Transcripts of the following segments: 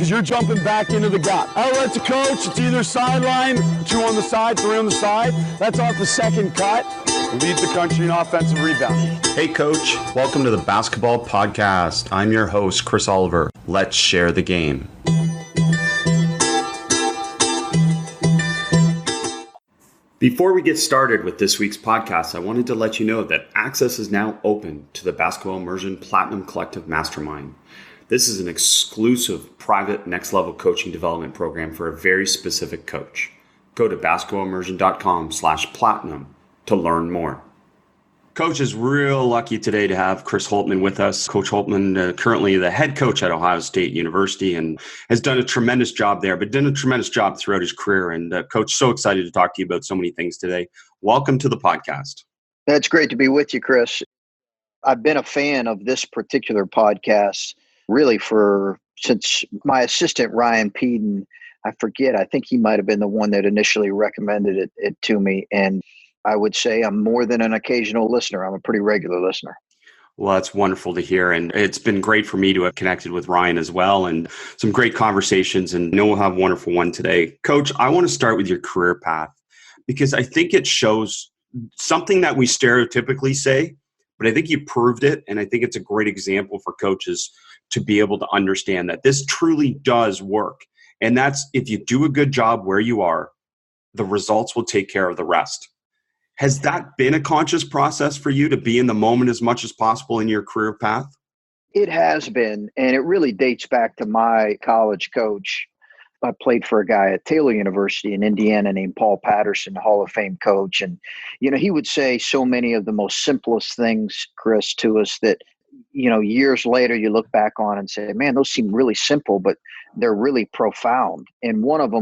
because you're jumping back into the gap. Outlet to coach, it's either sideline, 2 on the side, 3 on the side. That's off the second cut. Lead the country in offensive rebounding. Hey, Coach. Welcome to the Basketball Podcast. I'm your host, Chris Oliver. Let's share the game. Before we get started with this week's podcast, I wanted to let you know that access is now open to the Basketball Immersion Platinum Collective Mastermind. This is an exclusive, private, next-level coaching development program for a very specific coach. Go to basketballimmersion.com/platinum to learn more. Coach is real lucky today to have Chris Holtmann with us. Coach Holtmann, currently the head coach at Ohio State University, and has done a tremendous job there, but done a tremendous job throughout his career. And Coach, so excited to talk to you about so many things today. Welcome to the podcast. It's great to be with you, Chris. I've been a fan of this particular podcast really since my assistant, Ryan Peden, I think he might have been the one that initially recommended it to me. And I would say I'm more than an occasional listener. I'm a pretty regular listener. Well, that's wonderful to hear. And it's been great for me to have connected with Ryan as well, and some great conversations, and we'll have a wonderful one today. Coach, I want to start with your career path because I think it shows something that we stereotypically say, but I think you proved it. And I think it's a great example for coaches to be able to understand that this truly does work. And that's if you do a good job where you are, the results will take care of the rest. Has that been a conscious process for you to be in the moment as much as possible in your career path? It has been, and it really dates back to my college coach. I played for a guy at Taylor University in Indiana named Paul Patterson, Hall of Fame coach. And, he would say so many of the most simplest things, Chris, to us that, years later you look back on and say, man, those seem really simple, but they're really profound. And one of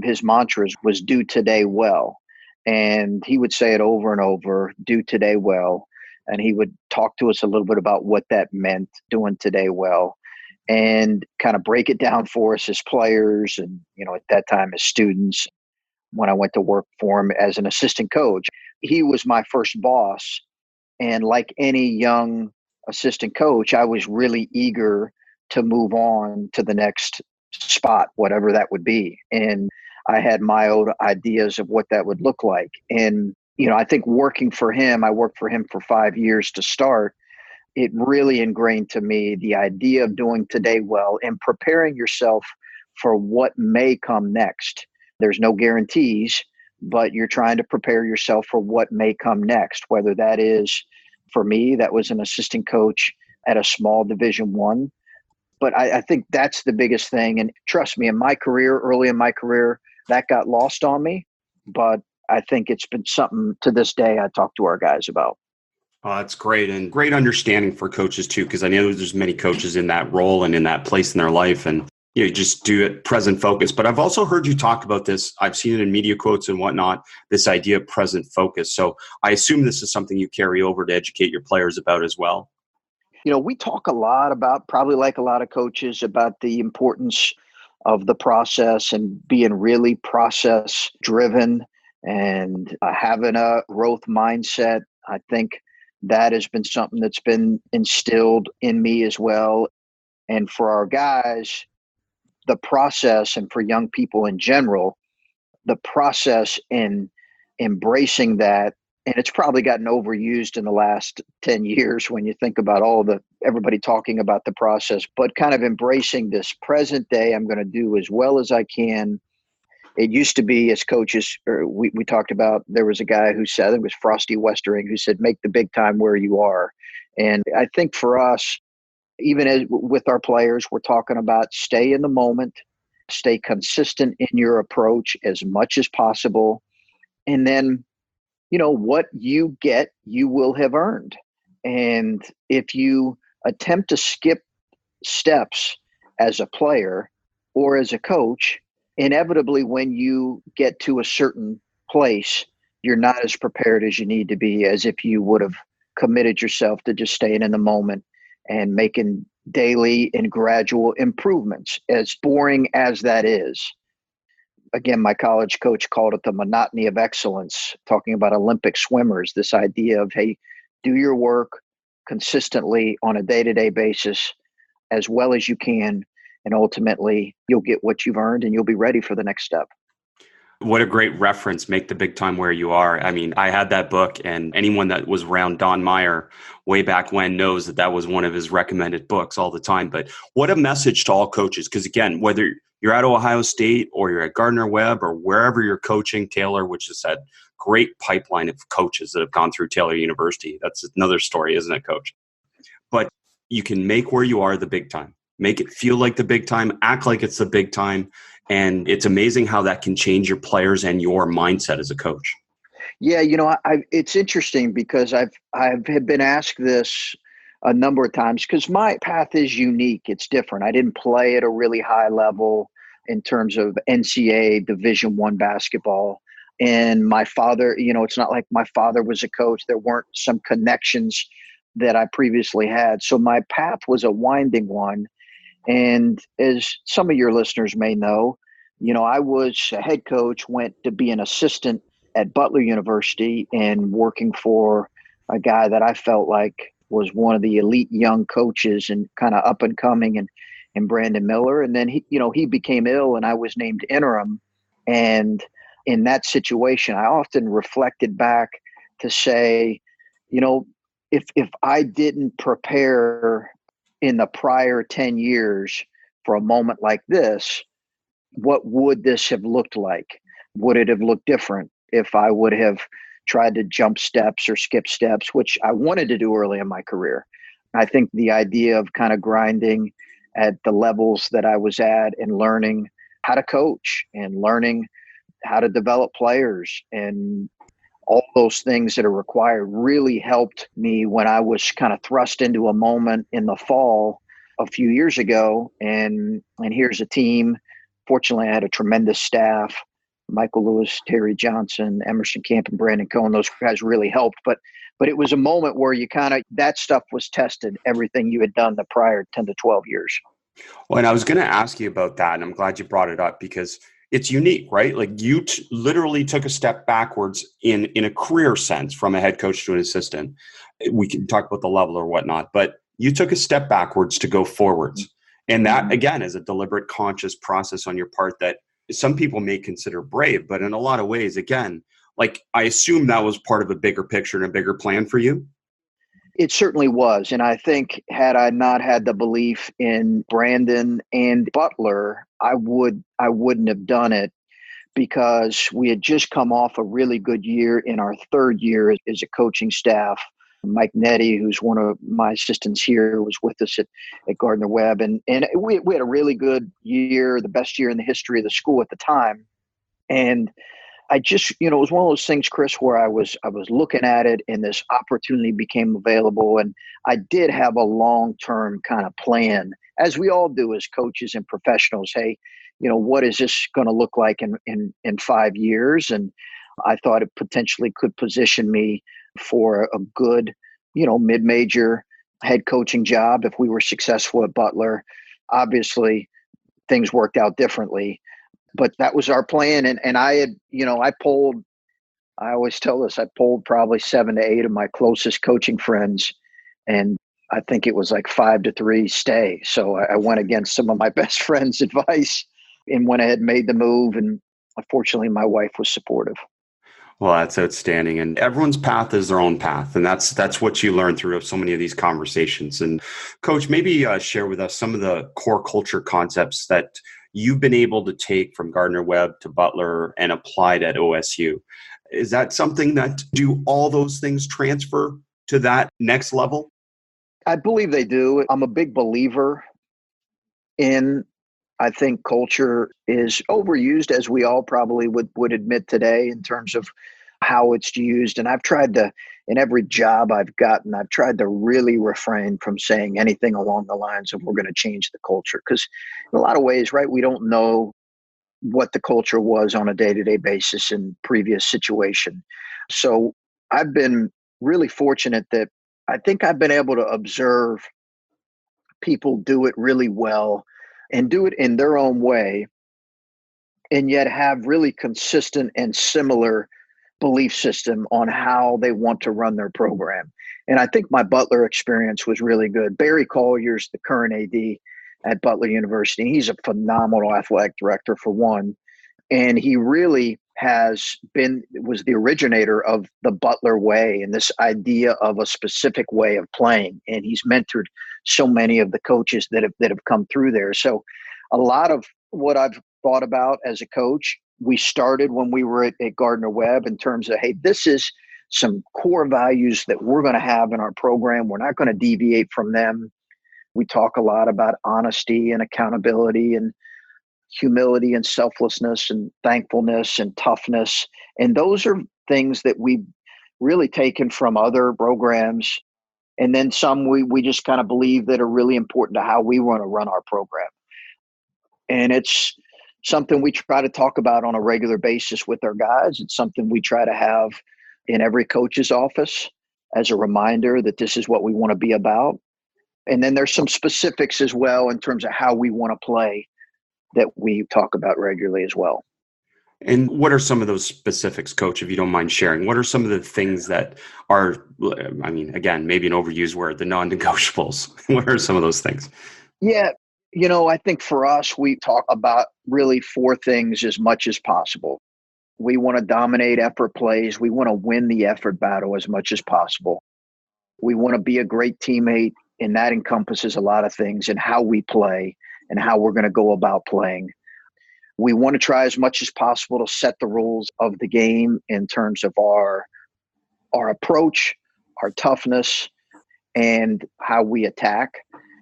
his mantras was do today well. And he would say it over and over, do today well. And he would talk to us a little bit about what that meant, doing today well, and kind of break it down for us as players and, at that time as students. When I went to work for him as an assistant coach, he was my first boss. And like any young assistant coach, I was really eager to move on to the next spot, whatever that would be. And I had my own ideas of what that would look like. And, I think working for him, I worked for him for 5 years to start. It really ingrained to me the idea of doing today well and preparing yourself for what may come next. There's no guarantees, but you're trying to prepare yourself for what may come next, whether that is, for me, that was an assistant coach at a small Division I. But I think that's the biggest thing. And trust me, early in my career, that got lost on me. But I think it's been something to this day I talk to our guys about. Oh, that's great. And great understanding for coaches too, because I know there's many coaches in that role and in that place in their life. And you just do it present focus. But I've also heard you talk about this. I've seen it in media quotes and whatnot, this idea of present focus. So I assume this is something you carry over to educate your players about as well. We talk a lot about, probably like a lot of coaches, about the importance of the process and being really process driven and having a growth mindset. I think that has been something that's been instilled in me as well. And for our guys, the process, and for young people in general, the process in embracing that. And it's probably gotten overused in the last 10 years when you think about everybody talking about the process, but kind of embracing this present day, I'm going to do as well as I can. It used to be, as coaches, we talked about, there was a guy who said, it was Frosty Westering, who said, make the big time where you are. And I think for us, even with our players, we're talking about stay in the moment, stay consistent in your approach as much as possible. And then, what you get, you will have earned. And if you attempt to skip steps as a player or as a coach, inevitably when you get to a certain place, you're not as prepared as you need to be, as if you would have committed yourself to just staying in the moment and making daily and gradual improvements, as boring as that is. Again, my college coach called it the monotony of excellence, talking about Olympic swimmers, this idea of, hey, do your work consistently on a day-to-day basis as well as you can, and ultimately you'll get what you've earned and you'll be ready for the next step. What a great reference. Make the big time where you are. I mean, I had that book, and anyone that was around Don Meyer way back when knows that that was one of his recommended books all the time. But what a message to all coaches. Because again, whether you're at Ohio State or you're at Gardner-Webb or wherever you're coaching, Taylor, which has had great pipeline of coaches that have gone through Taylor University. That's another story, isn't it, Coach? But you can make where you are the big time. Make it feel like the big time, act like it's the big time. And it's amazing how that can change your players and your mindset as a coach. Yeah, it's interesting because I've been asked this a number of times because my path is unique. It's different. I didn't play at a really high level in terms of NCAA Division I basketball. And my father, it's not like my father was a coach. There weren't some connections that I previously had. So my path was a winding one. And as some of your listeners may know, I was a head coach, went to be an assistant at Butler University and working for a guy that I felt like was one of the elite young coaches and kind of up and coming and Brandon Miller. And then he became ill and I was named interim. And in that situation, I often reflected back to say, if I didn't prepare in the prior 10 years for a moment like this, what would this have looked like? Would it have looked different if I would have tried to jump steps or skip steps, which I wanted to do early in my career? I think the idea of kind of grinding at the levels that I was at and learning how to coach and learning how to develop players and all those things that are required really helped me when I was kind of thrust into a moment in the fall a few years ago. And here's a team. Fortunately, I had a tremendous staff. Michael Lewis, Terry Johnson, Emerson Camp, and Brandon Cohen. Those guys really helped. But it was a moment where you that stuff was tested, everything you had done the prior 10 to 12 years. Well, and I was going to ask you about that, and I'm glad you brought it up because it's unique, right? Like you literally took a step backwards in a career sense from a head coach to an assistant. We can talk about the level or whatnot, but you took a step backwards to go forwards. And that, again, is a deliberate, conscious process on your part that some people may consider brave, but in a lot of ways, again, like I assume that was part of a bigger picture and a bigger plan for you. It certainly was. And I think had I not had the belief in Brandon and Butler, I wouldn't have done it because we had just come off a really good year in our third year as a coaching staff. Mike Nettie, who's one of my assistants here, was with us at Gardner-Webb. And we had a really good year, the best year in the history of the school at the time. And I just, it was one of those things, Chris, where I was looking at it and this opportunity became available. And I did have a long-term kind of plan, as we all do as coaches and professionals. Hey, what is this going to look like in 5 years? And I thought it potentially could position me for a good, mid-major head coaching job if we were successful at Butler. Obviously, things worked out differently. But that was our plan. And I had, I always tell this, I polled probably 7 to 8 of my closest coaching friends. And I think it was like 5-3 stay. So I went against some of my best friends' advice and went ahead and made the move. And unfortunately, my wife was supportive. Well, that's outstanding. And everyone's path is their own path. And that's what you learn through so many of these conversations. And Coach, maybe share with us some of the core culture concepts that you've been able to take from Gardner-Webb to Butler and applied at OSU. Is that something that do all those things transfer to that next level? I believe they do. I'm a big believer in, I think culture is overused, as we all probably would admit today in terms of how it's used. And I've tried to, in every job I've gotten, I've tried to really refrain from saying anything along the lines of we're going to change the culture. Because in a lot of ways, right, we don't know what the culture was on a day-to-day basis in previous situation. So I've been really fortunate that I think I've been able to observe people do it really well and do it in their own way, and yet have really consistent and similar belief system on how they want to run their program. And I think my Butler experience was really good. Barry Collier's the current AD. at Butler University. He's a phenomenal athletic director, for one. And he really was the originator of the Butler way and this idea of a specific way of playing. And he's mentored so many of the coaches that have come through there. So a lot of what I've thought about as a coach, we started when we were at Gardner-Webb in terms of, hey, this is some core values that we're going to have in our program. We're not going to deviate from them. We talk a lot about honesty and accountability and humility and selflessness and thankfulness and toughness. And those are things that we've really taken from other programs. And then some we just kind of believe that are really important to how we want to run our program. And it's something we try to talk about on a regular basis with our guys. It's something we try to have in every coach's office as a reminder that this is what we want to be about. And then there's some specifics as well in terms of how we want to play that we talk about regularly as well. And what are some of those specifics, Coach, if you don't mind sharing? What are some of the things that are, I mean, again, maybe an overused word, the non-negotiables? What are some of those things? Yeah. I think for us, we talk about really 4 things as much as possible. We want to dominate effort plays. We want to win the effort battle as much as possible. We want to be a great teammate, and that encompasses a lot of things in how we play and how we're going to go about playing. We want to try as much as possible to set the rules of the game in terms of our approach, our toughness, and how we attack.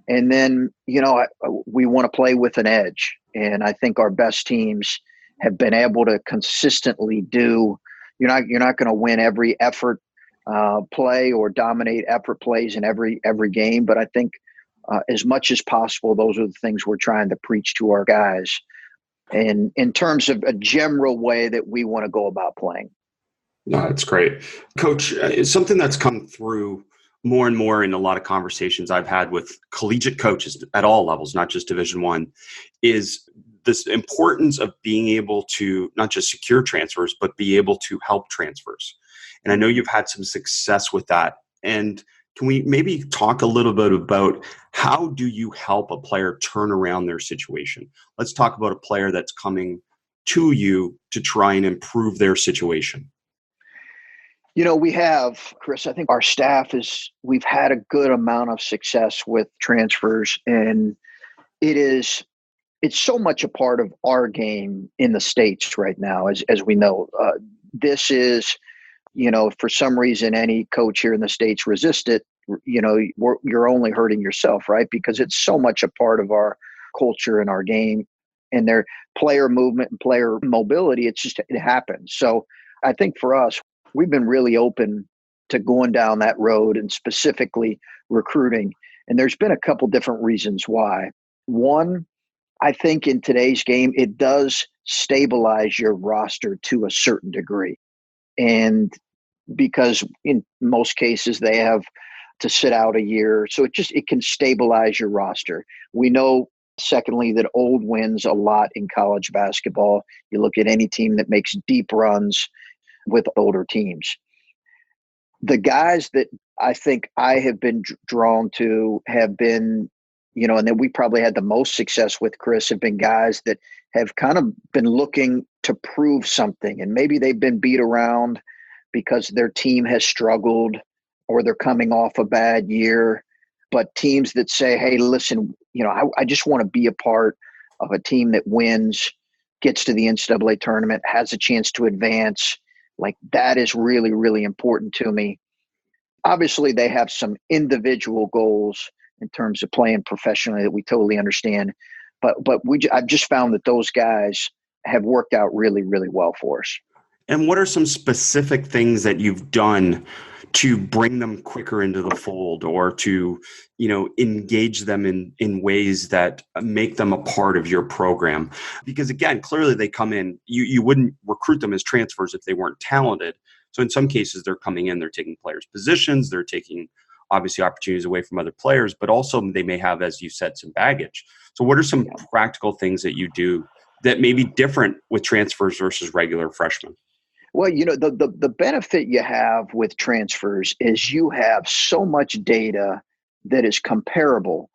And then, we want to play with an edge. And I think our best teams have been able to consistently do. You're not going to win every effort play or dominate effort plays in every game, but I think as much as possible, those are the things we're trying to preach to our guys. And in terms of a general way that we want to go about playing. No, that's great. Coach, something that's come through more and more in a lot of conversations I've had with collegiate coaches at all levels, not just Division I, is this importance of being able to not just secure transfers, but be able to help transfers. And I know you've had some success with that. And can we maybe talk a little bit about how do you help a player turn around their situation? Let's talk about a player that's coming to you to try and improve their situation. We have, Chris, I think our staff we've had a good amount of success with transfers, and it's so much a part of our game in the States right now, as we know. This is, for some reason, any coach here in the States resist it, you're only hurting yourself, right? Because it's so much a part of our culture and our game and their player movement and player mobility. It happens. So I think for us, we've been really open to going down that road and specifically recruiting. And there's been a couple different reasons why. One, I think in today's game, it does stabilize your roster to a certain degree. And because in most cases they have to sit out a year. So it can stabilize your roster. We know, secondly, that old wins a lot in college basketball. You look at any team that makes deep runs with older teams. The guys that I think I have been drawn to have been, and then we probably had the most success with, Chris, have been guys that have kind of been looking to prove something. And maybe they've been beat around because their team has struggled or they're coming off a bad year. But teams that say, hey, listen, I just want to be a part of a team that wins, gets to the NCAA tournament, has a chance to advance. Like, that is really, really important to me. Obviously, they have some individual goals in terms of playing professionally that we totally understand. But I've just found that those guys have worked out really, really well for us. And what are some specific things that you've done to bring them quicker into the fold or to, engage them in ways that make them a part of your program? Because again, clearly they come in, you wouldn't recruit them as transfers if they weren't talented. So in some cases they're coming in, they're taking players' positions, they're taking obviously opportunities away from other players, but also they may have, as you said, some baggage. So what are some practical things that you do that may be different with transfers versus regular freshmen? Well, the benefit you have with transfers is you have so much data that is comparable.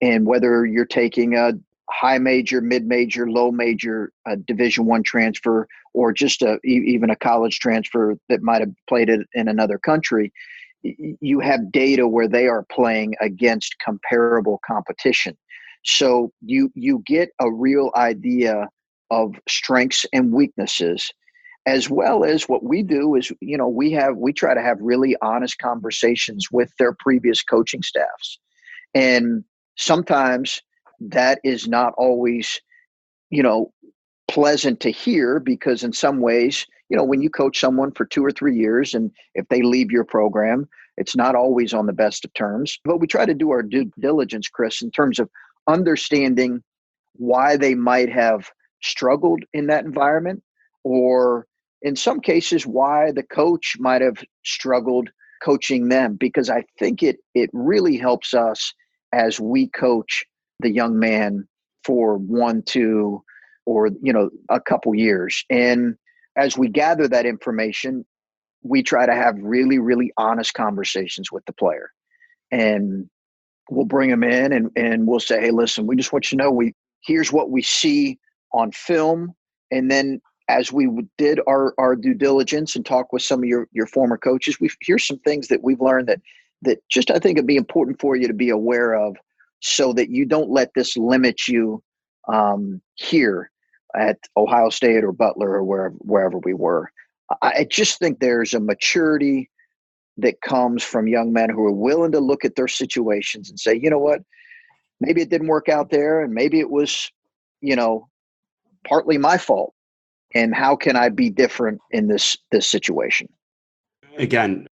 And whether you're taking a high major, mid major, low major, a Division I transfer, or just even a college transfer that might have played it in another country, you have data where they are playing against comparable competition. So you get a real idea of strengths and weaknesses, as well as what we do is, we try to have really honest conversations with their previous coaching staffs. And sometimes that is not always, pleasant to hear, because in some ways, when you coach someone for 2 or 3 years, and if they leave your program, it's not always on the best of terms. But we try to do our due diligence, Chris, in terms of understanding why they might have struggled in that environment, or in some cases, why the coach might have struggled coaching them, because I think it really helps us as we coach the young man for 1, 2, or a couple years. And as we gather that information, we try to have really, really honest conversations with the player. And we'll bring them in and we'll say, hey, listen, we just want you to know, here's what we see on film. And then as we did our due diligence and talk with some of your former coaches, here's some things that we've learned that just, I think, it'd be important for you to be aware of, so that you don't let this limit you here at Ohio State or Butler or wherever we were. I just think there's a maturity that comes from young men who are willing to look at their situations and say, you know what, maybe it didn't work out there, and maybe it was, partly my fault. And how can I be different in this situation? Again,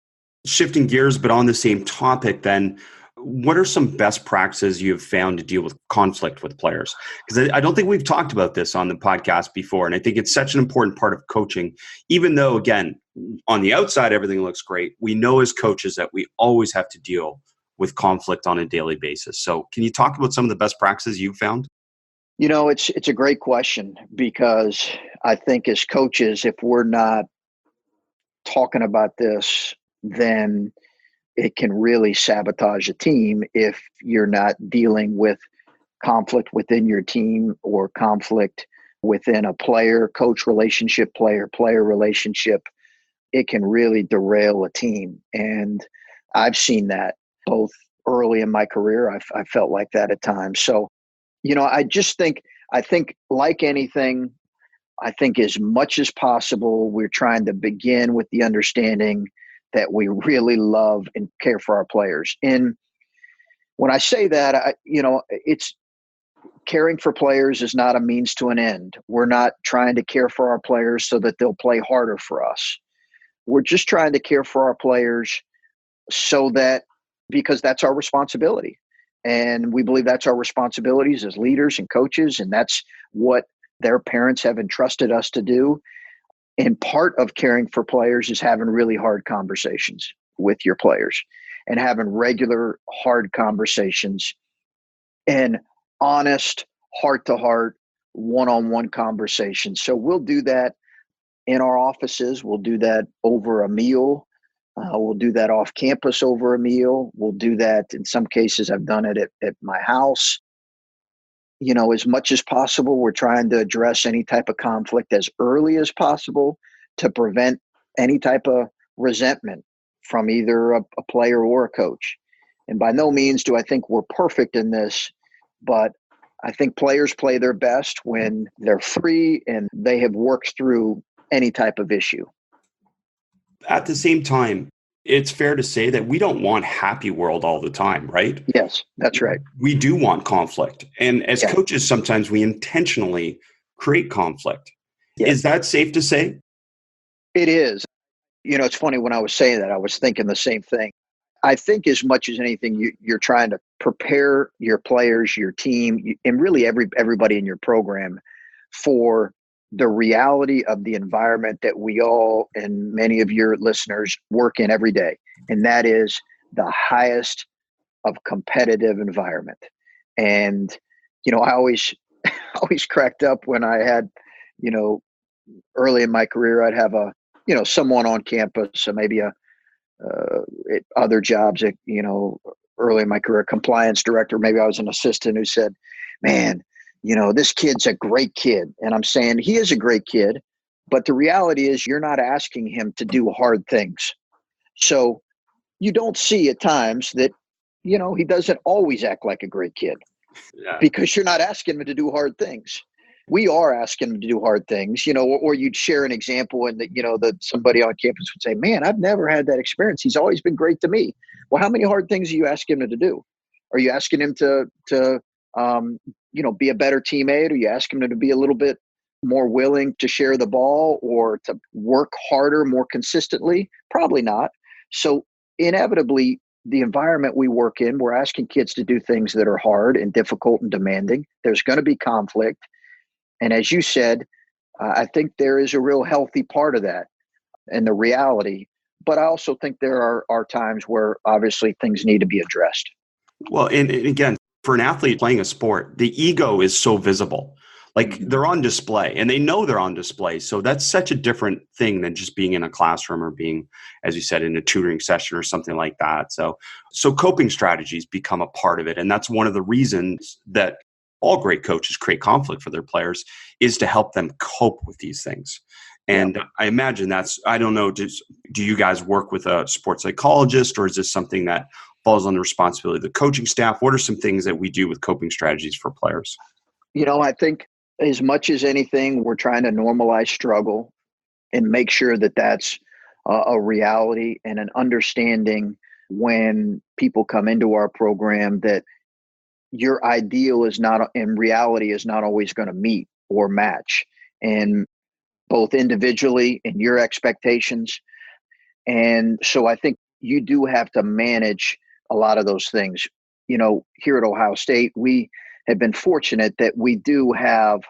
shifting gears, but on the same topic, then, what are some best practices you have found to deal with conflict with players? Because I don't think we've talked about this on the podcast before. And I think it's such an important part of coaching, even though, again, on the outside, everything looks great. We know as coaches that we always have to deal with conflict on a daily basis. So can you talk about some of the best practices you've found? It's a great question, because I think as coaches, if we're not talking about this, then it can really sabotage a team if you're not dealing with conflict within your team, or conflict within a player-coach relationship, player-player relationship. It can really derail a team. And I've seen that both early in my career. I felt like that at times. So, I think like anything, I think as much as possible, we're trying to begin with the understanding that we really love and care for our players. And when I say that, it's caring for players is not a means to an end. We're not trying to care for our players so that they'll play harder for us. We're just trying to care for our players because that's our responsibility. And we believe that's our responsibilities as leaders and coaches. And that's what their parents have entrusted us to do. And part of caring for players is having really hard conversations with your players, and having regular hard conversations and honest, heart-to-heart, one-on-one conversations. So we'll do that in our offices. We'll do that over a meal. We'll do that off campus over a meal. We'll do that, in some cases, I've done it at my house. As much as possible, we're trying to address any type of conflict as early as possible to prevent any type of resentment from either a player or a coach. And by no means do I think we're perfect in this, but I think players play their best when they're free and they have worked through any type of issue. At the same time, it's fair to say that we don't want happy world all the time, right? Yes, that's right. We do want conflict. And as coaches, sometimes we intentionally create conflict. Yeah. Is that safe to say? It is. It's funny, when I was saying that, I was thinking the same thing. I think as much as anything, you're trying to prepare your players, your team, and really everybody in your program for the reality of the environment that we all, and many of your listeners, work in every day. And that is the highest of competitive environment. And, I always cracked up when I had, early in my career, I'd have someone on campus, so maybe other jobs at, early in my career, compliance director, maybe I was an assistant, who said, man, this kid's a great kid. And I'm saying he is a great kid, but the reality is you're not asking him to do hard things. So you don't see at times that, he doesn't always act like a great kid because you're not asking him to do hard things. We are asking him to do hard things, or you'd share an example and that somebody on campus would say, man, I've never had that experience. He's always been great to me. Well, how many hard things are you asking him to do? Are you asking him to be a better teammate? Are you asking him to be a little bit more willing to share the ball or to work harder, more consistently? Probably not. So inevitably, the environment we work in, we're asking kids to do things that are hard and difficult and demanding. There's going to be conflict. And as you said, I think there is a real healthy part of that and the reality. But I also think there are times where obviously things need to be addressed. Well, and again, for an athlete playing a sport, the ego is so visible. Like they're on display and they know they're on display. So that's such a different thing than just being in a classroom or being, as you said, in a tutoring session or something like that. So coping strategies become a part of it. And that's one of the reasons that all great coaches create conflict for their players, is to help them cope with these things. And I imagine I don't know, do you guys work with a sports psychologist, or is this something that falls on the responsibility of the coaching staff? What are some things that we do with coping strategies for players? I think as much as anything, we're trying to normalize struggle and make sure that that's a reality and an understanding when people come into our program that your ideal is not, in reality, is not always going to meet or match, and both individually and your expectations. And so I think you do have to manage a lot of those things. Here at Ohio State, we have been fortunate that we do have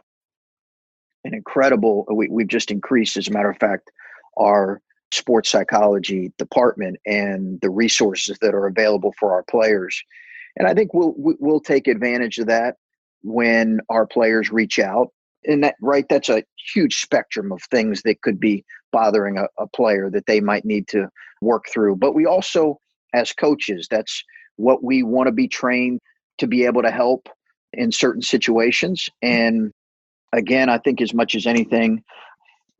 an incredible, we've just increased, as a matter of fact, our sports psychology department and the resources that are available for our players. And I think we'll take advantage of that when our players reach out. And that's a huge spectrum of things that could be bothering a player that they might need to work through. But we also, as coaches, that's what we want to be trained to be able to help in certain situations. And again, I think as much as anything,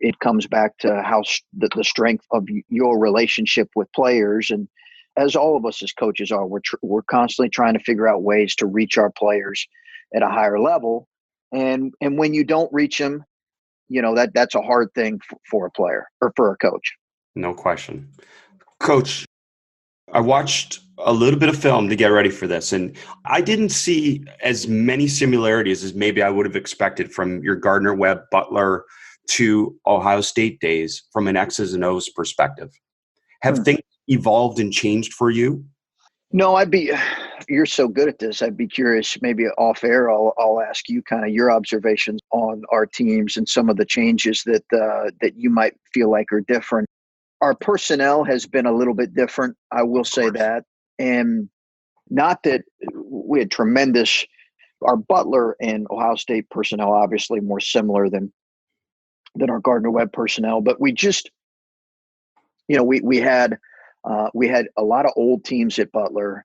it comes back to how the strength of your relationship with players. And as all of us as coaches are, we're constantly trying to figure out ways to reach our players at a higher level. And when you don't reach them, that's a hard thing for a player or for a coach. No question. Coach, I watched a little bit of film to get ready for this, and I didn't see as many similarities as maybe I would have expected from your Gardner-Webb Butler to Ohio State days from an X's and O's perspective. Have things evolved and changed for you? No, you're so good at this. I'd be curious, maybe off air, I'll ask you kind of your observations on our teams and some of the changes that you might feel like are different. Our personnel has been a little bit different. I will say that. And not that we had our Butler and Ohio State personnel, obviously more similar than our Gardner-Webb personnel, but we just, we had a lot of old teams at Butler,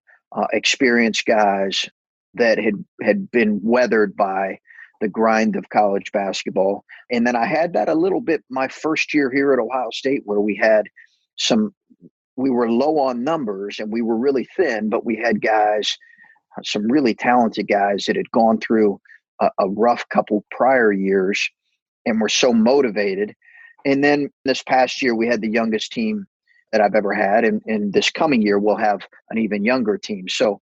experienced guys that had been weathered by the grind of college basketball. And then I had that a little bit my first year here at Ohio State, where we were low on numbers and we were really thin, but we had guys, some really talented guys that had gone through a rough couple prior years and were so motivated. And then this past year, we had the youngest team that I've ever had. And this coming year, we'll have an even younger team. So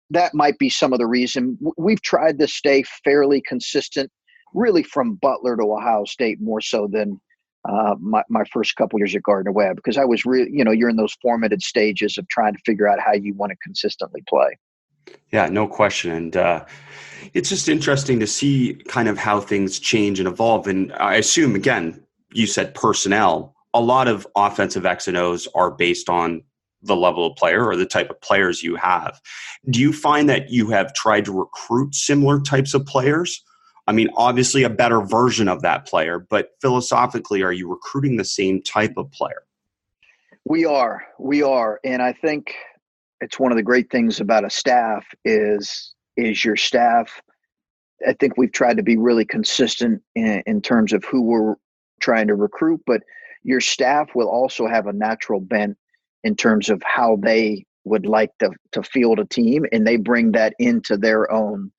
that might be some of the reason. We've tried to stay fairly consistent, really from Butler to Ohio State, more so than my first couple years at Gardner-Webb, because I was really, you're in those formative stages of trying to figure out how you want to consistently play. Yeah, no question. And it's just interesting to see kind of how things change and evolve. And I assume, again, you said personnel. A lot of offensive X and O's are based on the level of player or the type of players you have. Do you find that you have tried to recruit similar types of players? I mean, obviously a better version of that player, but philosophically, are you recruiting the same type of player? We are. And I think it's one of the great things about a staff is your staff. I think we've tried to be really consistent in terms of who we're trying to recruit, but your staff will also have a natural bent in terms of how they would like to field a team, and they bring that into their own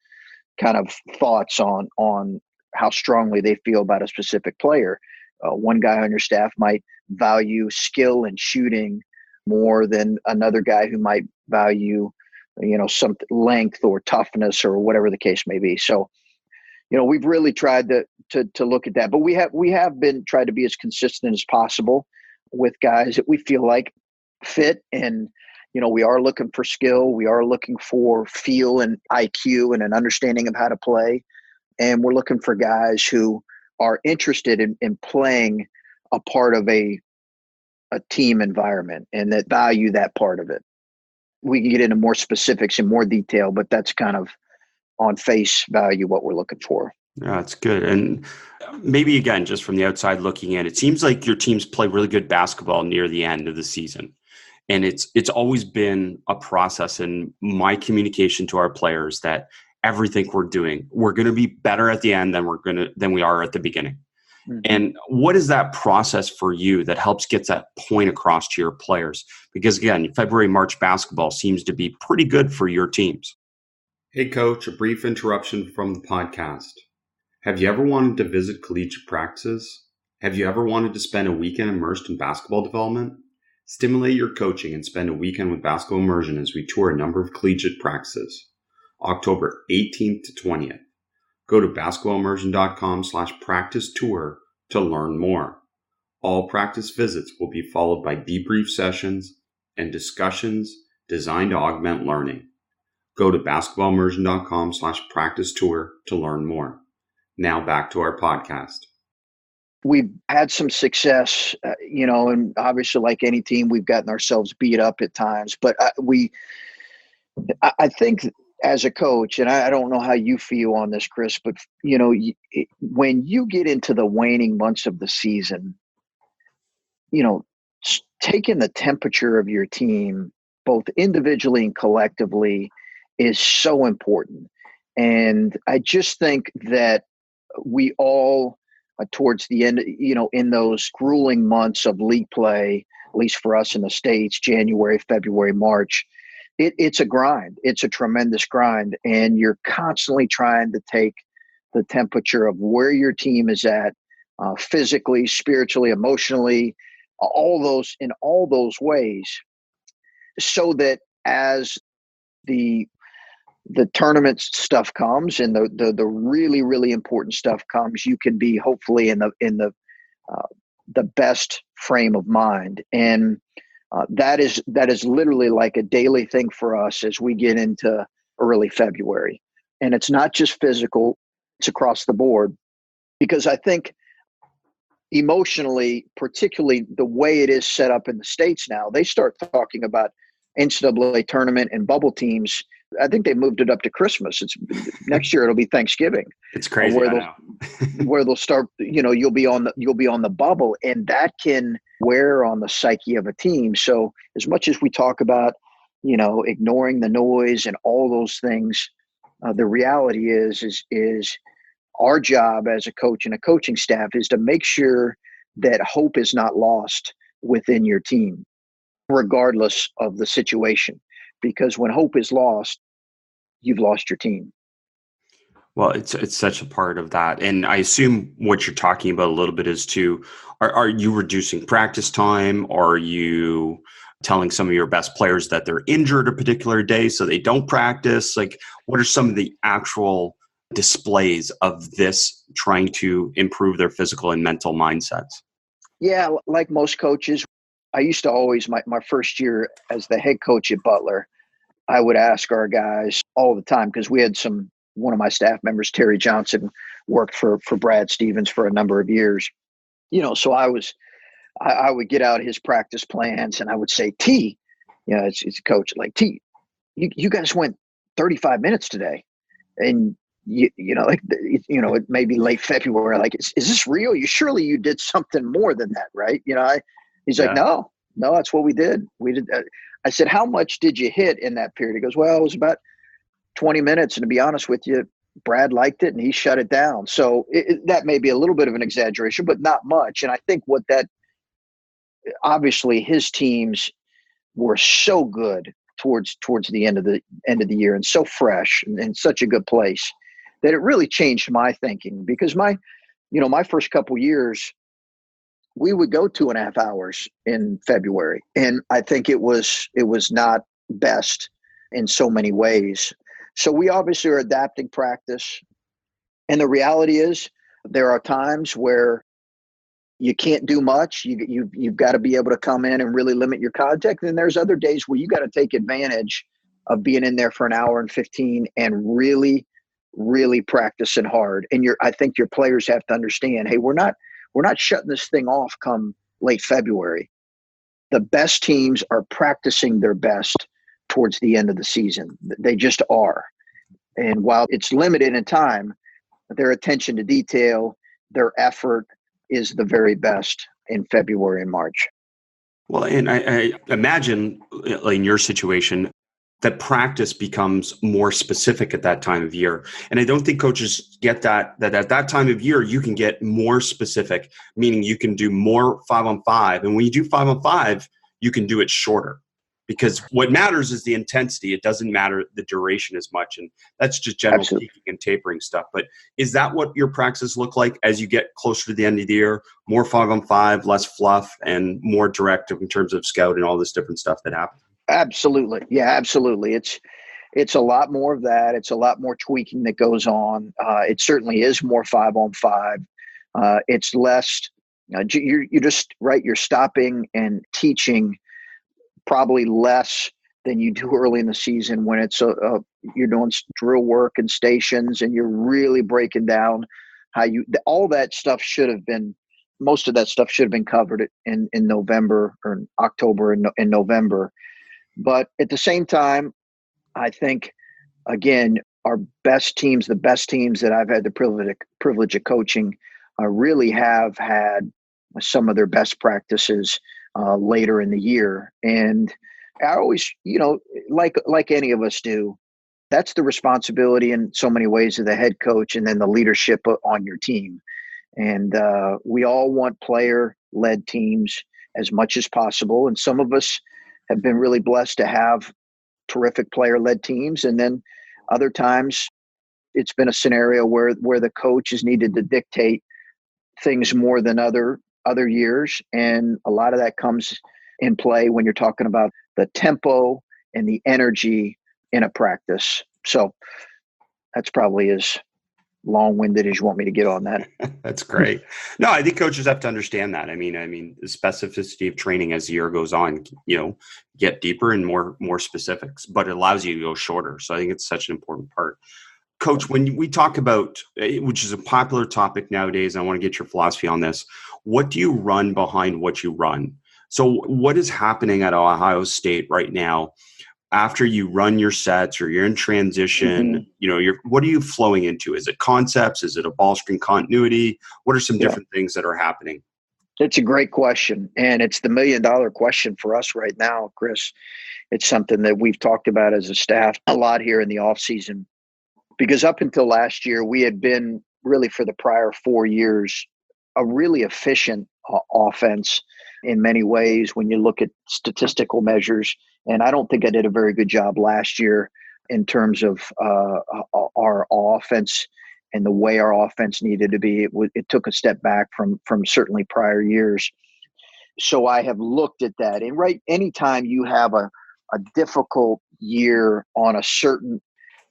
kind of thoughts on how strongly they feel about a specific player. One guy on your staff might value skill and shooting more than another guy who might value, some length or toughness or whatever the case may be. So, we've really tried to look at that, but we have been tried to be as consistent as possible with guys that we feel like fit. And, we are looking for skill. We are looking for feel and IQ and an understanding of how to play. And we're looking for guys who are interested in playing a part of a team environment and that value that part of it. We can get into more specifics in more detail, but that's kind of on face value what we're looking for. Yeah, that's good. And maybe again, just from the outside looking in, it seems like your teams play really good basketball near the end of the season. And it's always been a process in my communication to our players that everything we're doing, we're going to be better at the end than we are at the beginning. Mm-hmm. And what is that process for you that helps get that point across to your players? Because again, February, March basketball seems to be pretty good for your teams. Hey, Coach, a brief interruption from the podcast. Have you ever wanted to visit collegiate practices? Have you ever wanted to spend a weekend immersed in basketball development? Stimulate your coaching and spend a weekend with Basketball Immersion as we tour a number of collegiate practices. October 18th to 20th. Go to basketballimmersion.com/practice tour to learn more. All practice visits will be followed by debrief sessions and discussions designed to augment learning. Go to basketballimmersion.com/practice tour to learn more. Now back to our podcast. We've had some success, and obviously like any team, we've gotten ourselves beat up at times, but I think as a coach, and I don't know how you feel on this, Chris, but when you get into the waning months of the season, taking the temperature of your team, both individually and collectively, is so important. And I just think that we all, towards the end, in those grueling months of league play, at least for us in the States, January, February, March, it's a grind. It's a tremendous grind. And you're constantly trying to take the temperature of where your team is at, physically, spiritually, emotionally, all those ways, so that as the tournament stuff comes and the really, really important stuff comes, you can be hopefully in the best frame of mind. And that is literally like a daily thing for us as we get into early February. And it's not just physical, it's across the board, because I think emotionally, particularly the way it is set up in the States now, they start talking about NCAA tournament and bubble teams. I think they moved it up to Christmas. It's next year. It'll be Thanksgiving. It's crazy. Where they'll start. You'll be on the bubble, and that can wear on the psyche of a team. So as much as we talk about, ignoring the noise and all those things, the reality is our job as a coach and a coaching staff is to make sure that hope is not lost within your team, regardless of the situation. Because when hope is lost, you've lost your team. Well, it's such a part of that. And I assume what you're talking about a little bit is are you reducing practice time? Or are you telling some of your best players that they're injured a particular day so they don't practice? Like, what are some of the actual displays of this trying to improve their physical and mental mindsets? Yeah, like most coaches, I used to always, my first year as the head coach at Butler, I would ask our guys all the time, because we had one of my staff members, Terry Johnson, worked for Brad Stevens for a number of years. So I would get out his practice plans and I would say, T, it's a coach, like, T, you guys went 35 minutes today. And it may be late February. Like, is this real? Surely you did something more than that, right? He's like, no, No, that's what we did. We did. I said, how much did you hit in that period? He goes, well, it was about 20 minutes. And to be honest with you, Brad liked it and he shut it down. So that may be a little bit of an exaggeration, but not much. And I think obviously his teams were so good towards the end of the year and so fresh and such a good place that it really changed my thinking, because my first couple years, we would go 2.5 hours in February. And I think it was not best in so many ways. So we obviously are adapting practice. And the reality is there are times where you can't do much. You've got to be able to come in and really limit your contact. And there's other days where you got to take advantage of being in there for an hour and 15 and really, really practicing hard. And I think your players have to understand, hey, we're not shutting this thing off come late February. The best teams are practicing their best towards the end of the season. They just are. And while it's limited in time, their attention to detail, their effort is the very best in February and March. Well, and I imagine in your situation that practice becomes more specific at that time of year. And I don't think coaches get that at that time of year, you can get more specific, meaning you can do more 5-on-5. And when you do 5-on-5, you can do it shorter, because what matters is the intensity. It doesn't matter the duration as much. And that's just general peaking and tapering stuff. But is that what your practices look like as you get closer to the end of the year? More 5-on-5, less fluff, and more direct in terms of scout and all this different stuff that happens? Absolutely. Yeah, absolutely. It's a lot more of that. It's a lot more tweaking that goes on. It certainly is more 5-on-5. It's less, you just, right, you're stopping and teaching probably less than you do early in the season when it's you're doing drill work and stations and you're really breaking down all that stuff most of that stuff should have been covered in November or in October and November. But at the same time, I think, again, our best teams, the best teams that I've had the privilege of coaching, really have had some of their best practices later in the year. And I always, like any of us do, that's the responsibility in so many ways of the head coach and then the leadership on your team. And we all want player-led teams as much as possible. And some of us have been really blessed to have terrific player-led teams. And then other times it's been a scenario where the coach is needed to dictate things more than other years. And a lot of that comes in play when you're talking about the tempo and the energy in a practice. So that's probably as long-winded as you want me to get on that. That's great. No, I think coaches have to understand that. I mean, the specificity of training as the year goes on, get deeper and more specifics, but it allows you to go shorter. So I think it's such an important part. Coach, when we talk about, which is a popular topic nowadays, I want to get your philosophy on this. What do you run behind what you run? So what is happening at Ohio State right now after you run your sets or you're in transition? Mm-hmm. What are you flowing into? Is it concepts? Is it a ball screen continuity? What are some different things that are happening? It's a great question. And it's the $1 million question for us right now, Chris. It's something that we've talked about as a staff a lot here in the off season, because up until last year, we had been really for the prior 4 years, a really efficient offense in many ways when you look at statistical measures. And I don't think I did a very good job last year in terms of our offense and the way our offense needed to be. It took a step back from certainly prior years. So I have looked at that. And anytime you have a difficult year on a certain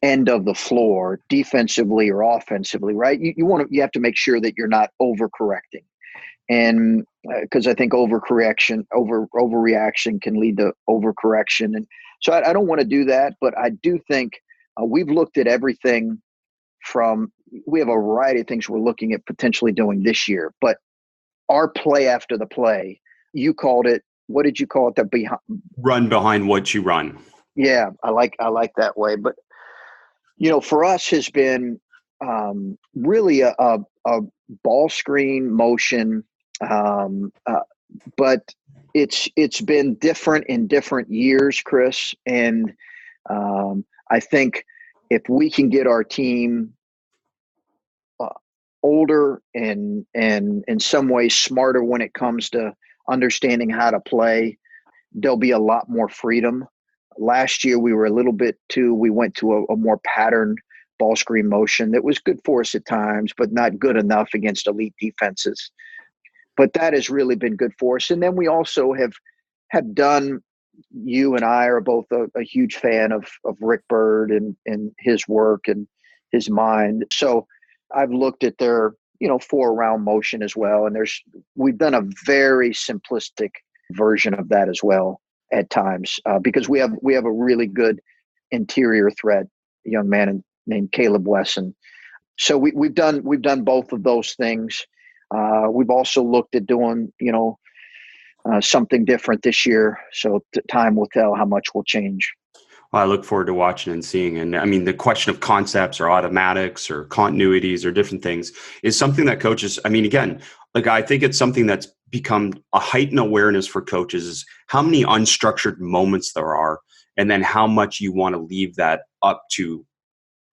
end of the floor, defensively or offensively, right? You have to make sure that you're not overcorrecting. And because I think overreaction can lead to overcorrection. And so I don't want to do that, but I do think we've looked at everything we have a variety of things we're looking at potentially doing this year, but our play after the play, you called it, what did you call it? Run behind what you run. Yeah, I like that way. But, for us has been really a ball screen motion, but It's been different in different years, Chris, and I think if we can get our team older and in some ways smarter when it comes to understanding how to play, there'll be a lot more freedom. Last year we were a little bit we went to a more patterned ball screen motion that was good for us at times, but not good enough against elite defenses. But that has really been good for us. And then we also have done, you and I are both a huge fan of Rick Byrd and his work and his mind. So I've looked at their, 4-round motion as well. And we've done a very simplistic version of that as well at times, because we have a really good interior threat, a young man named Caleb Wesson. So we've done both of those things. We've also looked at doing, something different this year. So time will tell how much will change. Well, I look forward to watching and seeing. And I mean, the question of concepts or automatics or continuities or different things is something that coaches, I mean, again, like I think it's something that's become a heightened awareness for coaches is how many unstructured moments there are, and then how much you want to leave that up to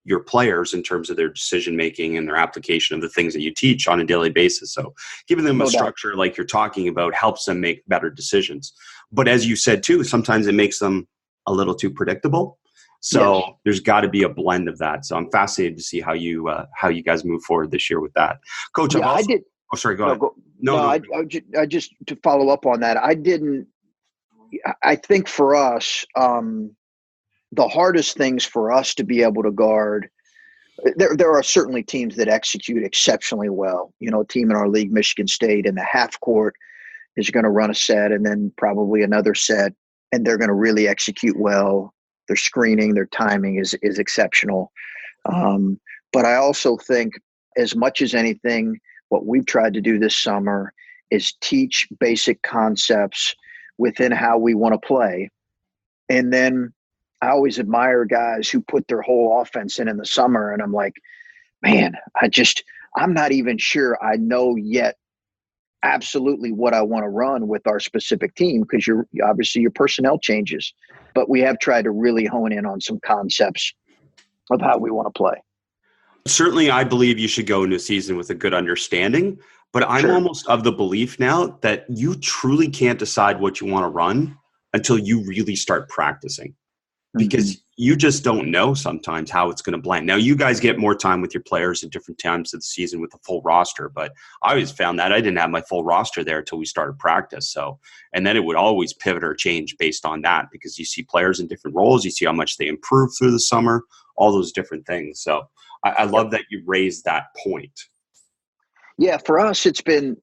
your players in terms of their decision making and their application of the things that you teach on a daily basis. So giving them a structure like you're talking about helps them make better decisions. But as you said too, sometimes it makes them a little too predictable. So yes, there's got to be a blend of that. So I'm fascinated to see how you guys move forward this year with that, Coach. Yeah, I did. Oh, sorry. Go ahead. No. I just to follow up on that. I think for us, the hardest things for us to be able to guard, there are certainly teams that execute exceptionally well. A team in our league, Michigan State, in the half court is going to run a set and then probably another set, and they're going to really execute well. Their screening, their timing is exceptional. But I also think, as much as anything, what we've tried to do this summer is teach basic concepts within how we want to play. And then I always admire guys who put their whole offense in the summer. And I'm like, man, I'm not even sure I know yet absolutely what I want to run with our specific team, because obviously your personnel changes. But we have tried to really hone in on some concepts of how we want to play. Certainly, I believe you should go into a season with a good understanding, but I'm almost of the belief now that you truly can't decide what you want to run until you really start practicing, because you just don't know sometimes how it's going to blend. Now, you guys get more time with your players at different times of the season with the full roster, but I always found that I didn't have my full roster there until we started practice. So, and then it would always pivot or change based on that, because you see players in different roles, you see how much they improve through the summer, all those different things. So I love that you raised that point. Yeah, for us, it's been,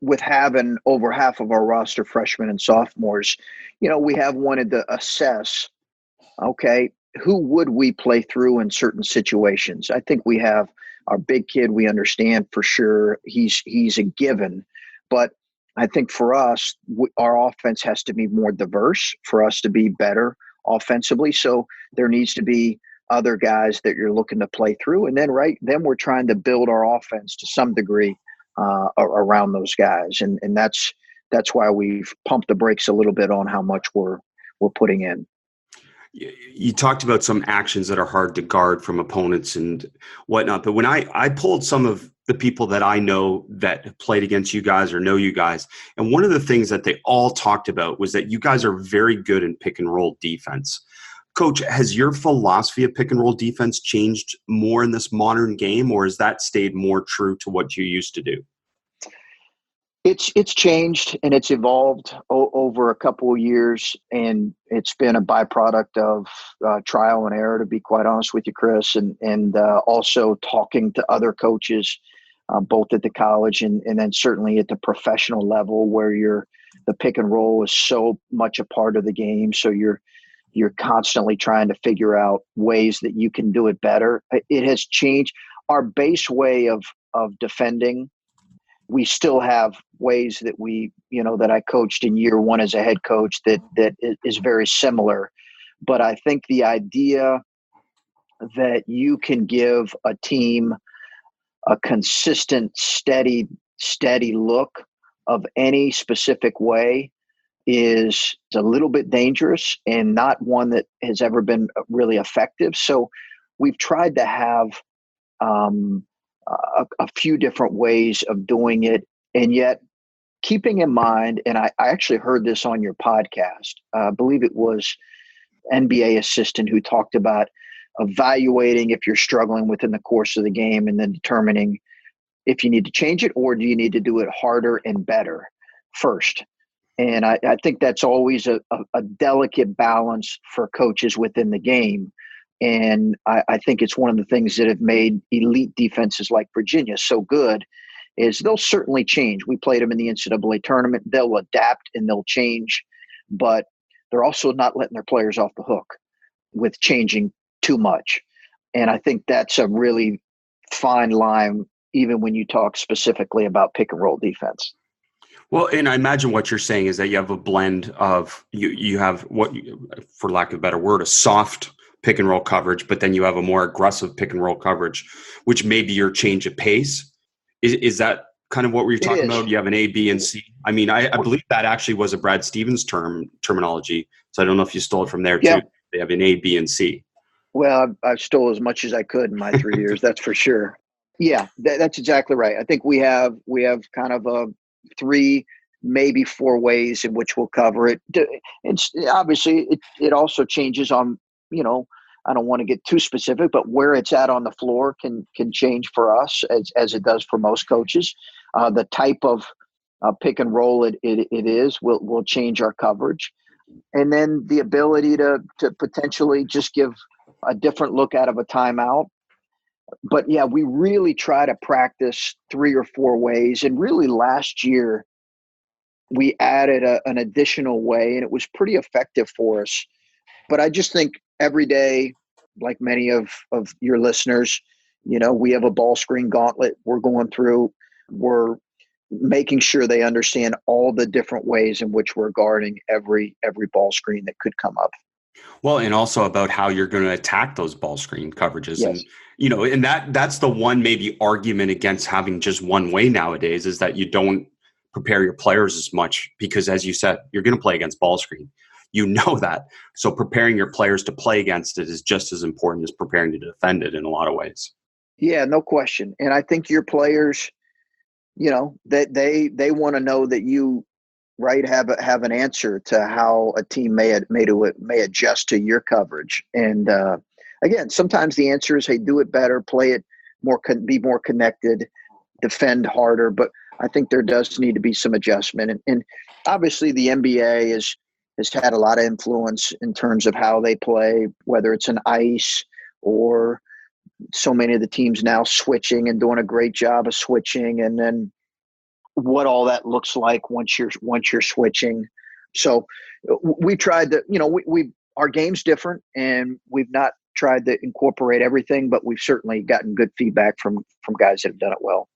with having over half of our roster freshmen and sophomores, we have wanted to assess, okay, who would we play through in certain situations? I think we have our big kid, we understand for sure. He's a given. But I think for us, our offense has to be more diverse for us to be better offensively. So there needs to be other guys that you're looking to play through. And then then we're trying to build our offense to some degree around those guys. And that's why we've pumped the brakes a little bit on how much we're putting in. You talked about some actions that are hard to guard from opponents and whatnot. But when I pulled some of the people that I know that have played against you guys or know you guys, and one of the things that they all talked about was that you guys are very good in pick and roll defense. Coach, has your philosophy of pick and roll defense changed more in this modern game, or has that stayed more true to what you used to do? It's changed and it's evolved over a couple of years, and it's been a byproduct of trial and error, to be quite honest with you, Chris, and also talking to other coaches, both at the college and then certainly at the professional level, where the pick and roll is so much a part of the game. So you're constantly trying to figure out ways that you can do it better. It has changed. Our base way of defending, we still have ways that that I coached in year one as a head coach that is very similar. But I think the idea that you can give a team a consistent, steady look of any specific way is a little bit dangerous and not one that has ever been really effective. So we've tried to have a few different ways of doing it, and yet keeping in mind, and I actually heard this on your podcast, I believe it was NBA assistant who talked about evaluating if you're struggling within the course of the game and then determining if you need to change it or do you need to do it harder and better first. And I think that's always a delicate balance for coaches within the game. And I think it's one of the things that have made elite defenses like Virginia so good is they'll certainly change. We played them in the NCAA tournament. They'll adapt and they'll change, but they're also not letting their players off the hook with changing too much. And I think that's a really fine line, even when you talk specifically about pick and roll defense. Well, and I imagine what you're saying is that you have a blend of you have what, for lack of a better word, a soft pick and roll coverage, but then you have a more aggressive pick and roll coverage, which may be your change of pace. Is that kind of what we're talking about? You have an A, B, and C. I mean, I believe that actually was a Brad Stevens terminology. So I don't know if you stole it from there too. They have an A, B, and C. Well, I've stole as much as I could in my 3 years. That's for sure. Yeah, that's exactly right. I think we have kind of a 3, maybe 4 ways in which we'll cover it. It's obviously it also changes on, I don't want to get too specific, but where it's at on the floor can change for us as it does for most coaches. The type of pick and roll it is will change our coverage. And then the ability to potentially just give a different look out of a timeout. But yeah, we really try to practice 3 or 4 ways. And really last year, we added an additional way, and it was pretty effective for us. But I just think every day, like many of your listeners, we have a ball screen gauntlet we're going through. We're making sure they understand all the different ways in which we're guarding every ball screen that could come up. Well, and also about how you're going to attack those ball screen coverages. Yes. And, that's the one maybe argument against having just one way nowadays is that you don't prepare your players as much because, as you said, you're going to play against ball screen. You know that. So preparing your players to play against it is just as important as preparing to defend it in a lot of ways. Yeah, no question. And I think your players, that they want to know that you have an answer to how a team may adjust to your coverage. And again, sometimes the answer is, hey, do it better, play it more, be more connected, defend harder. But I think there does need to be some adjustment. And obviously the NBA has had a lot of influence in terms of how they play, whether it's an ice or so many of the teams now switching and doing a great job of switching, and then what all that looks like once you're switching. So we tried to, our game's different, and we've not tried to incorporate everything, but we've certainly gotten good feedback from guys that have done it well.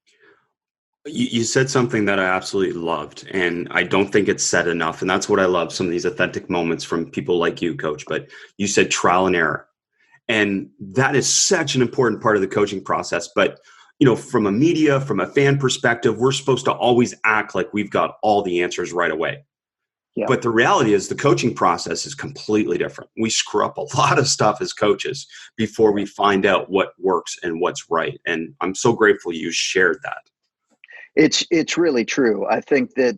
You said something that I absolutely loved, and I don't think it's said enough. And that's what I love, some of these authentic moments from people like you, Coach. But you said trial and error. And that is such an important part of the coaching process. But, from a media, from a fan perspective, we're supposed to always act like we've got all the answers right away. Yeah. But the reality is the coaching process is completely different. We screw up a lot of stuff as coaches before we find out what works and what's right. And I'm so grateful you shared that. It's really true. I think that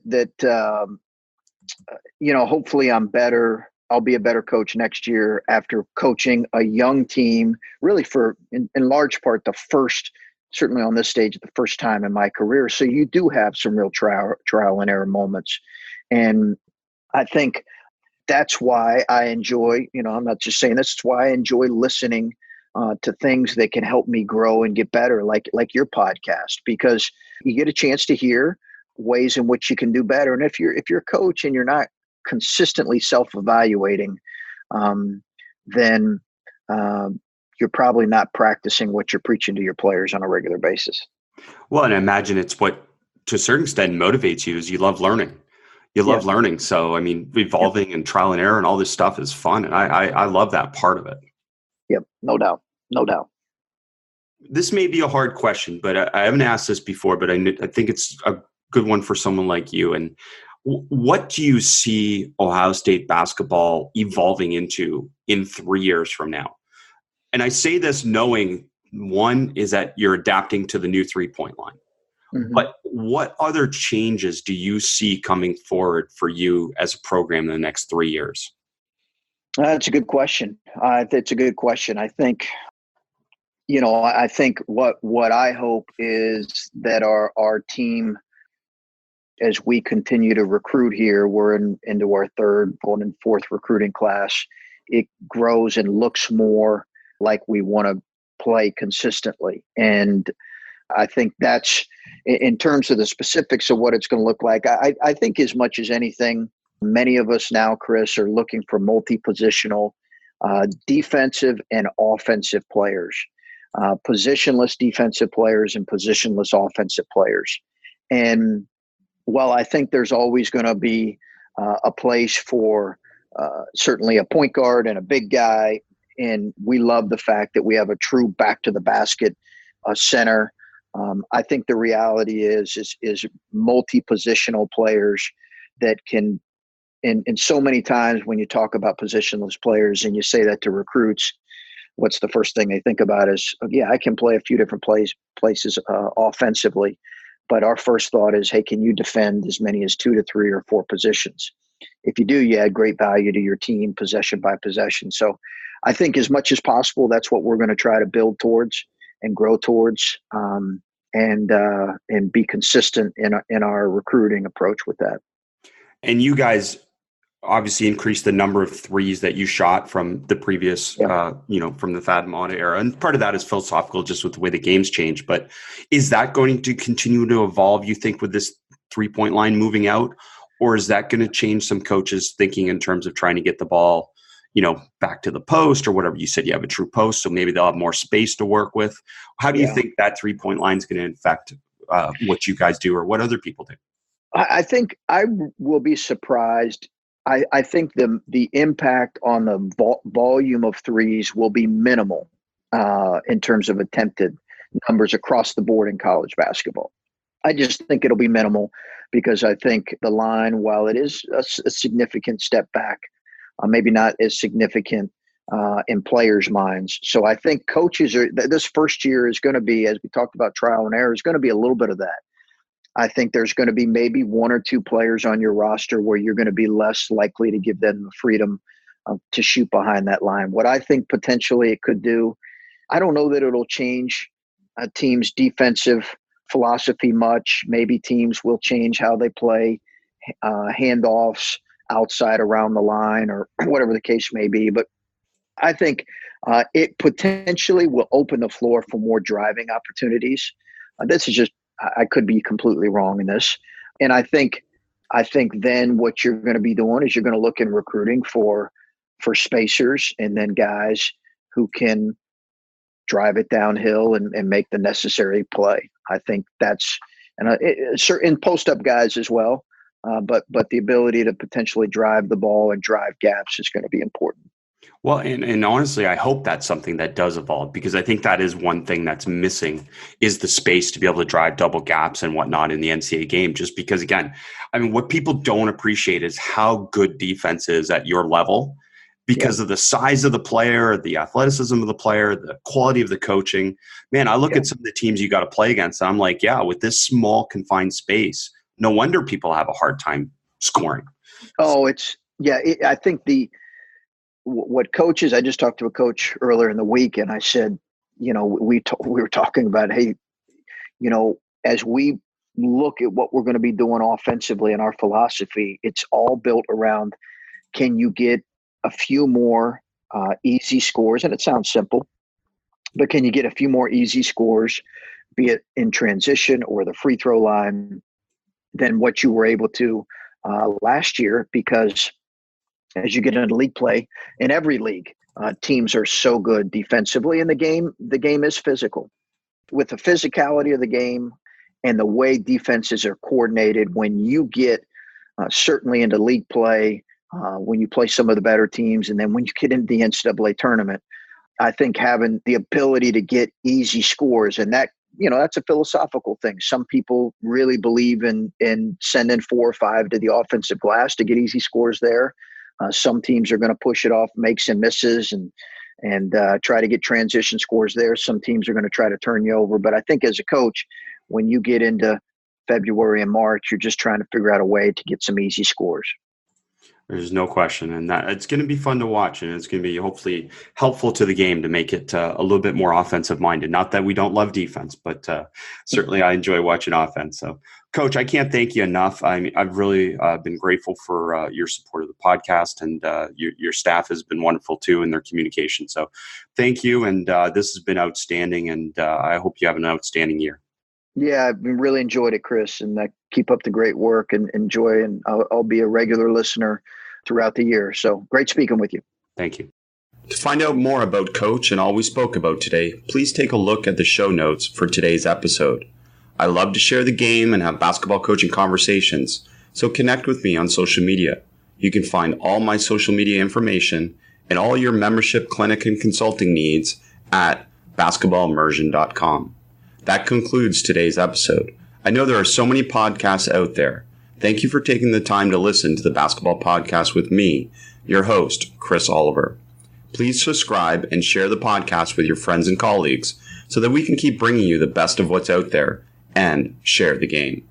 hopefully I'll be a better coach next year after coaching a young team, really for in large part certainly on this stage, the first time in my career. So you do have some real trial and error moments. And I think that's why I enjoy, I'm not just saying this, it's why I enjoy listening to things that can help me grow and get better, like your podcast, because you get a chance to hear ways in which you can do better. And if you're a coach and you're not consistently self-evaluating, then you're probably not practicing what you're preaching to your players on a regular basis. Well, and I imagine it's what, to a certain extent, motivates you is you love learning. You love learning. So, I mean, evolving and trial and error and all this stuff is fun. And I love that part of it. Yep. No doubt. This may be a hard question, but I haven't asked this before, but I think it's a good one for someone like you. And what do you see Ohio State basketball evolving into in 3 years from now? And I say this knowing, one is that you're adapting to the new 3-point line. Mm-hmm. But what other changes do you see coming forward for you as a program in the next 3 years? That's a good question. That's a good question. I think, I think what I hope is that our team, as we continue to recruit here, we're into our third, going in fourth recruiting class. It grows and looks more like we want to play consistently. And I think that's, in terms of the specifics of what it's going to look like, I think as much as anything, many of us now, Chris, are looking for multi-positional defensive and offensive players, positionless defensive players and positionless offensive players. And while I think there's always going to be a place for certainly a point guard and a big guy, and we love the fact that we have a true back to the basket center. I think the reality is multi-positional players that can, and so many times when you talk about positionless players and you say that to recruits, what's the first thing they think about is, yeah, I can play a few different places offensively. But our first thought is, hey, can you defend as many as 2 to 3 or 4 positions? If you do, you add great value to your team possession by possession. So I think as much as possible, that's what we're going to try to build towards and grow towards, and be consistent in our recruiting approach with that. And you guys obviously increased the number of threes that you shot from the previous, from the Thad Matta era. And part of that is philosophical, just with the way the game's changed. But is that going to continue to evolve, you think, with this 3-point line moving out? Or is that going to change some coaches' thinking in terms of trying to get the ball, back to the post or whatever? You said you have a true post, so maybe they'll have more space to work with. How do you think that 3-point line is going to affect what you guys do or what other people do? I think I will be surprised. I think the impact on the volume of threes will be minimal in terms of attempted numbers across the board in college basketball. I just think it'll be minimal because I think the line, while it is a significant step back, maybe not as significant in players' minds. So I think coaches this first year is going to be, as we talked about, trial and error, is going to be a little bit of that. I think there's going to be maybe 1 or 2 players on your roster where you're going to be less likely to give them the freedom to shoot behind that line. What I think potentially it could do, I don't know that it'll change a team's defensive philosophy much. Maybe teams will change how they play handoffs outside around the line or whatever the case may be. But I think it potentially will open the floor for more driving opportunities. This is just, I could be completely wrong in this. And I think then what you're going to be doing is you're going to look in recruiting for spacers and then guys who can drive it downhill and make the necessary play. I think that's, and certain post-up guys as well. But the ability to potentially drive the ball and drive gaps is going to be important. Well, and honestly, I hope that's something that does evolve, because I think that is one thing that's missing, is the space to be able to drive double gaps and whatnot in the NCAA game. Just because, again, I mean, what people don't appreciate is how good defense is at your level because of the size of the player, the athleticism of the player, the quality of the coaching. Man, I look at some of the teams you got to play against, and I'm like, with this small confined space, no wonder people have a hard time scoring. Oh, I think what coaches, I just talked to a coach earlier in the week and I said, we were talking about, hey, as we look at what we're going to be doing offensively in our philosophy, it's all built around, can you get a few more easy scores? And it sounds simple, but can you get a few more easy scores, be it in transition or the free throw line, than what you were able to last year? Because as you get into league play, in every league, teams are so good defensively, and the game is physical. With the physicality of the game and the way defenses are coordinated, when you get certainly into league play, when you play some of the better teams, and then when you get into the NCAA tournament, I think having the ability to get easy scores, and that's a philosophical thing. Some people really believe in sending 4 or 5 to the offensive glass to get easy scores there. Some teams are going to push it off, makes and misses, and try to get transition scores there. Some teams are going to try to turn you over. But I think as a coach, when you get into February and March, you're just trying to figure out a way to get some easy scores. There's no question. And that it's going to be fun to watch, and it's going to be hopefully helpful to the game to make it a little bit more offensive minded. Not that we don't love defense, but certainly I enjoy watching offense. So, Coach, I can't thank you enough. I mean, I've really been grateful for your support of the podcast, and your staff has been wonderful too in their communication. So thank you. And this has been outstanding, and I hope you have an outstanding year. Yeah, I've really enjoyed it, Chris, and keep up the great work and enjoy. And I'll be a regular listener throughout the year. So great speaking with you. Thank you. To find out more about Coach and all we spoke about today, please take a look at the show notes for today's episode. I love to share the game and have basketball coaching conversations, so connect with me on social media. You can find all my social media information and all your membership, clinic, and consulting needs at basketballimmersion.com. That concludes today's episode. I know there are so many podcasts out there. Thank you for taking the time to listen to the Basketball Podcast with me, your host, Chris Oliver. Please subscribe and share the podcast with your friends and colleagues so that we can keep bringing you the best of what's out there and share the game.